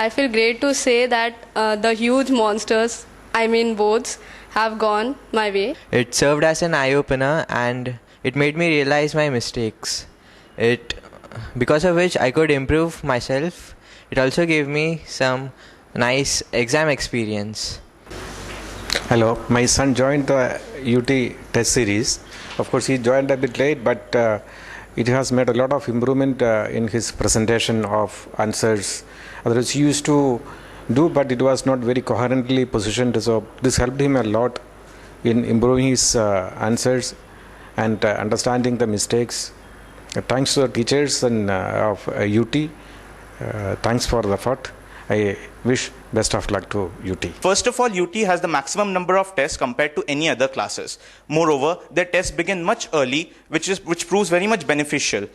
I feel great to say that the huge monsters, I mean boards, have gone my way. It served as an eye-opener and it made me realize my mistakes. Because of which I could improve myself. It also gave me some nice exam experience. Hello, my son joined the UT test series. Of course, he joined a bit late, but it has made a lot of improvement in his presentation of answers. Otherwise, he used to do, but it was not very coherently positioned. So this helped him a lot in improving his answers and understanding the mistakes. Thanks to the teachers and of UT. Thanks for the effort. I wish best of luck to UT. First of all, UT has the maximum number of tests compared to any other classes. Moreover, their tests begin much early, which proves very much beneficial.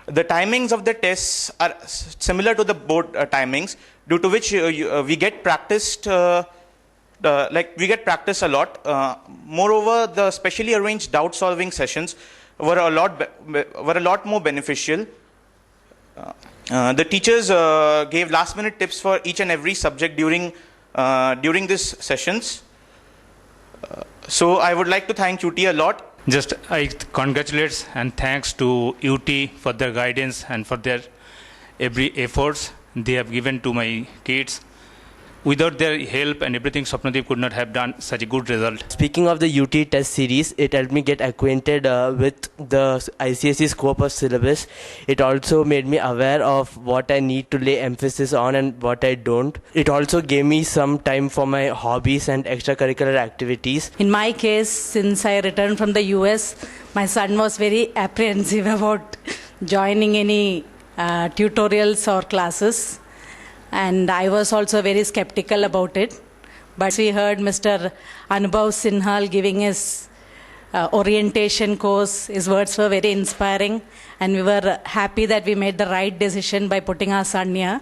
The timings of the tests are similar to the board timings, due to which we get practiced. We get practice a lot. Moreover, the specially arranged doubt-solving sessions were a lot more beneficial. The teachers gave last-minute tips for each and every subject during these sessions. So I would like to thank UT a lot. I congratulate and thanks to UT for their guidance and for their every efforts they have given to my kids. Without their help and everything, Swapnadeep could not have done such a good result. Speaking of the UT test series, it helped me get acquainted with the ICSE scope of syllabus. It also made me aware of what I need to lay emphasis on and what I don't. It also gave me some time for my hobbies and extracurricular activities. In my case, since I returned from the US, my son was very apprehensive about joining any tutorials or classes. And I was also very skeptical about it. But we heard Mr. Anubhav Sinhal giving his orientation course. His words were very inspiring. And we were happy that we made the right decision by putting our son here.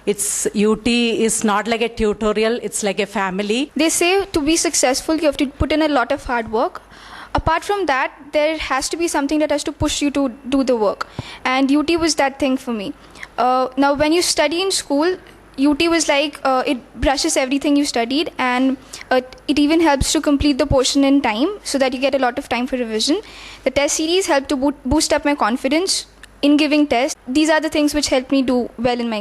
UT is not like a tutorial, it's like a family. They say to be successful, you have to put in a lot of hard work. Apart from that, there has to be something that has to push you to do the work. And UT was that thing for me. Now, when you study in school, UT was like, it brushes everything you studied, and it even helps to complete the portion in time so that you get a lot of time for revision. The test series helped to boost up my confidence in giving tests. These are the things which helped me do well in my